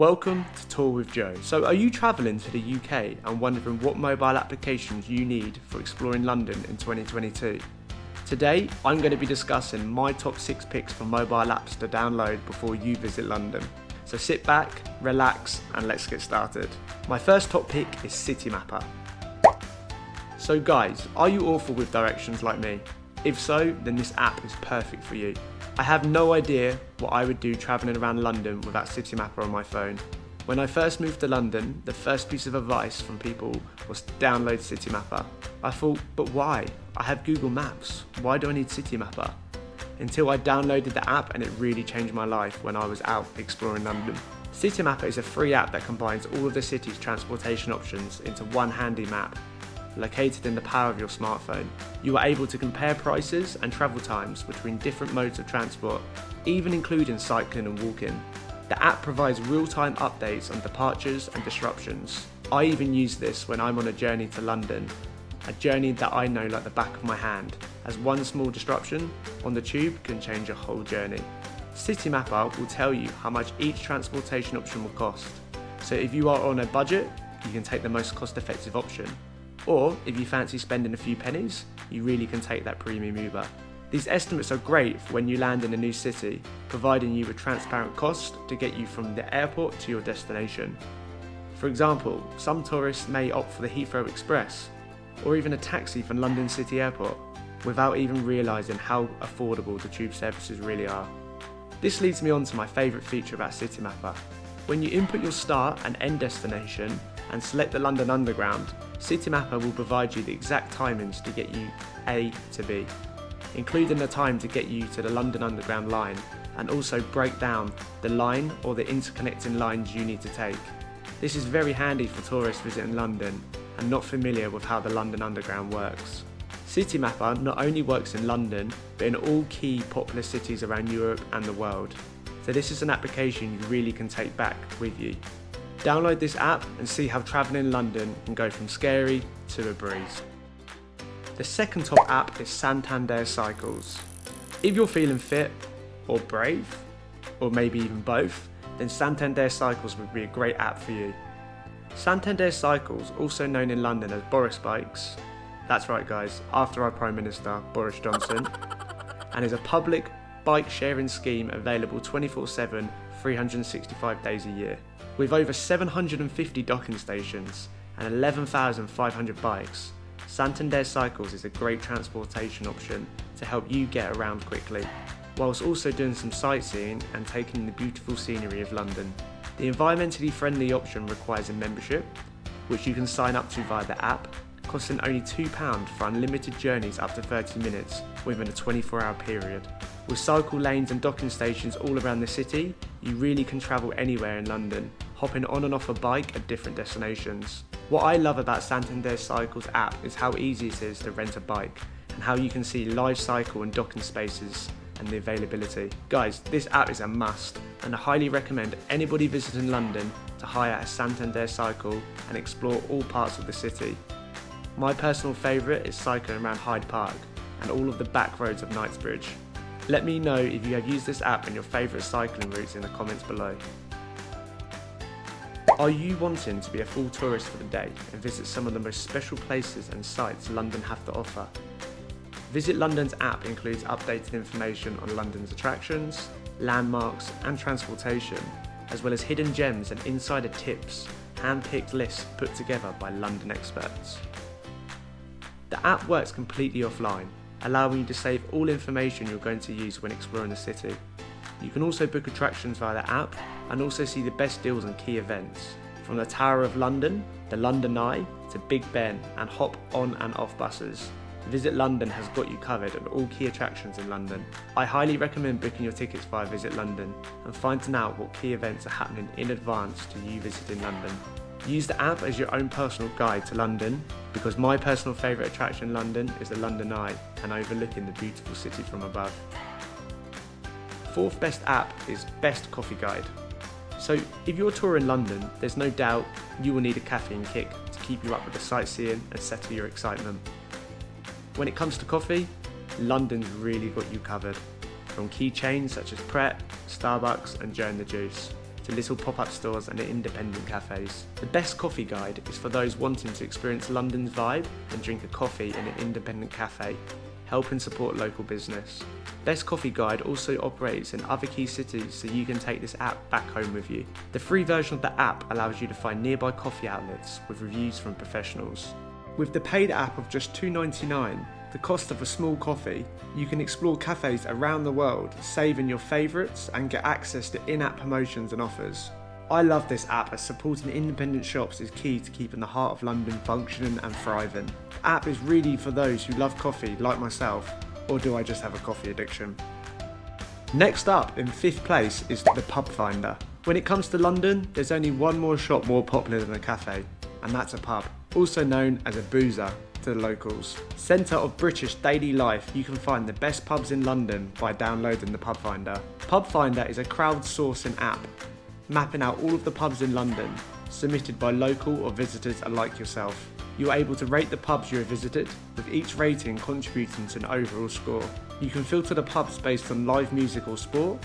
Welcome to Tour with Joe. So are you travelling to the UK and wondering what mobile applications you need for exploring London in 2022? Today I'm going to be discussing my top 6 picks for mobile apps to download before you visit London. So sit back, relax and let's get started. My first top pick is CityMapper. So guys, are you awful with directions like me? If so, then this app is perfect for you. I have no idea what I would do travelling around London without CityMapper on my phone. When I first moved to London, the first piece of advice from people was to download CityMapper. I thought, but why? I have Google Maps, why do I need CityMapper? Until I downloaded the app and it really changed my life when I was out exploring London. CityMapper is a free app that combines all of the city's transportation options into one handy map. Located in the power of your smartphone, you are able to compare prices and travel times between different modes of transport, even including cycling and walking. The app provides real-time updates on departures and disruptions. I even use this when I'm on a journey to London, a journey that I know like the back of my hand, as one small disruption on the tube can change a whole journey. CityMapper will tell you how much each transportation option will cost, so if you are on a budget, you can take the most cost-effective option. Or, if you fancy spending a few pennies, you really can take that premium Uber. These estimates are great for when you land in a new city, providing you with transparent costs to get you from the airport to your destination. For example, some tourists may opt for the Heathrow Express, or even a taxi from London City Airport, without even realising how affordable the tube services really are. This leads me on to my favourite feature about CityMapper. When you input your start and end destination, and select the London Underground, CityMapper will provide you the exact timings to get you A to B, including the time to get you to the London Underground line, and also break down the line or the interconnecting lines you need to take. This is very handy for tourists visiting London and not familiar with how the London Underground works. CityMapper not only works in London, but in all key popular cities around Europe and the world. So this is an application you really can take back with you. Download this app and see how travelling in London can go from scary to a breeze. The second top app is Santander Cycles. If you're feeling fit or brave, or maybe even both, then Santander Cycles would be a great app for you. Santander Cycles, also known in London as Boris Bikes, that's right guys, after our Prime Minister Boris Johnson, and is a public bike sharing scheme available 24/7, 365 days a year. With over 750 docking stations and 11,500 bikes, Santander Cycles is a great transportation option to help you get around quickly, whilst also doing some sightseeing and taking in the beautiful scenery of London. The environmentally friendly option requires a membership, which you can sign up to via the app, costing only £2 for unlimited journeys up to 30 minutes within a 24-hour period. With cycle lanes and docking stations all around the city, you really can travel anywhere in London, hopping on and off a bike at different destinations. What I love about Santander Cycles app is how easy it is to rent a bike, and how you can see live cycle and docking spaces and the availability. Guys, this app is a must, and I highly recommend anybody visiting London to hire a Santander Cycle and explore all parts of the city. My personal favourite is cycling around Hyde Park and all of the back roads of Knightsbridge. Let me know if you have used this app and your favourite cycling routes in the comments below. Are you wanting to be a full tourist for the day and visit some of the most special places and sites London have to offer? Visit London's app includes updated information on London's attractions, landmarks and transportation, as well as hidden gems and insider tips, hand-picked lists put together by London experts. The app works completely offline, allowing you to save all information you're going to use when exploring the city. You can also book attractions via the app and also see the best deals on key events, from the Tower of London, the London Eye, to Big Ben, and hop on and off buses. Visit London has got you covered on all key attractions in London. I highly recommend booking your tickets via Visit London and finding out what key events are happening in advance to you visiting London. Use the app as your own personal guide to London, because my personal favourite attraction in London is the London Eye and overlooking the beautiful city from above. Fourth best app is Best Coffee Guide. So if you're touring London, there's no doubt you will need a caffeine kick to keep you up with the sightseeing and settle your excitement. When it comes to coffee, London's really got you covered, from key chains such as Pret, Starbucks and Joe and the Juice, to to little pop-up stores and independent cafes. The best coffee guide is for those wanting to experience London's vibe and drink a coffee in an independent cafe. Help and support local business. Best Coffee Guide also operates in other key cities, so you can take this app back home with you. The free version of the app allows you to find nearby coffee outlets with reviews from professionals. With the paid app of just $2.99, the cost of a small coffee, you can explore cafes around the world, save in your favourites and get access to in-app promotions and offers. I love this app as supporting independent shops is key to keeping the heart of London functioning and thriving. The app is really for those who love coffee like myself, or do I just have a coffee addiction? Next up, in 5th place, is the Pub Finder. When it comes to London, there's only one more shop more popular than a cafe, and that's a pub, also known as a boozer to the locals. Centre of British daily life, you can find the best pubs in London by downloading the Pub Finder. Pub Finder is a crowdsourcing app, mapping out all of the pubs in London, submitted by local or visitors alike yourself. You're able to rate the pubs you have visited, with each rating contributing to an overall score. You can filter the pubs based on live music or sport,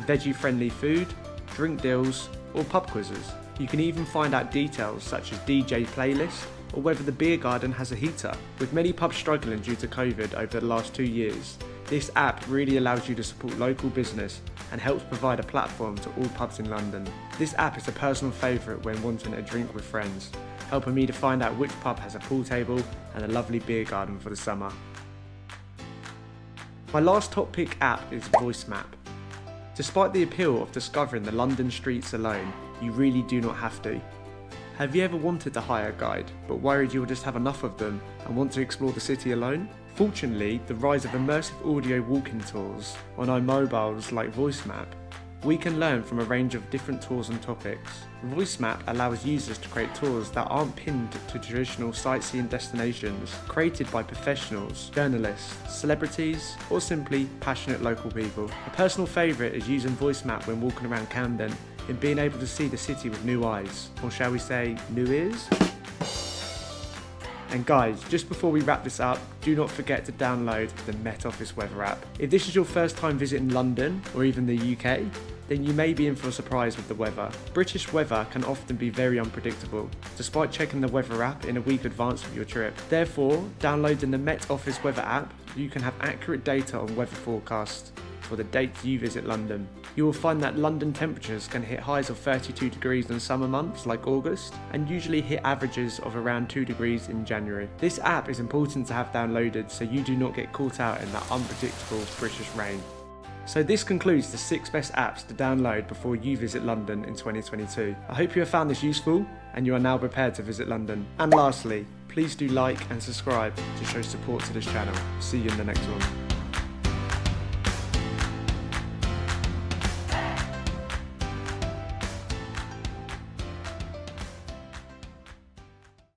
veggie-friendly food, drink deals, or pub quizzes. You can even find out details such as DJ playlist, or whether the beer garden has a heater. With many pubs struggling due to COVID over the last 2 years, this app really allows you to support local business and helps provide a platform to all pubs in London. This app is a personal favourite when wanting a drink with friends, helping me to find out which pub has a pool table and a lovely beer garden for the summer. My last top pick app is Voicemap. Despite the appeal of discovering the London streets alone, you really do not have to. Have you ever wanted to hire a guide, but worried you'll just have enough of them and want to explore the city alone? Fortunately, the rise of immersive audio walking tours on our mobiles like Voicemap, we can learn from a range of different tours and topics. Voicemap allows users to create tours that aren't pinned to traditional sightseeing destinations, created by professionals, journalists, celebrities, or simply passionate local people. A personal favourite is using Voicemap when walking around Camden and being able to see the city with new eyes, or shall we say, new ears? And guys, just before we wrap this up, do not forget to download the Met Office weather app. If this is your first time visiting London, or even the UK, then you may be in for a surprise with the weather. British weather can often be very unpredictable, despite checking the weather app in a week advance of your trip. Therefore, downloading the Met Office weather app, you can have accurate data on weather forecasts for the dates you visit London. You will find that London temperatures can hit highs of 32 degrees in summer months like August, and usually hit averages of around 2 degrees in January. This app is important to have downloaded so you do not get caught out in that unpredictable British rain. So this concludes the 6 best apps to download before you visit London in 2022. I hope you have found this useful and you are now prepared to visit London. And lastly, please do like and subscribe to show support to this channel. See you in the next one.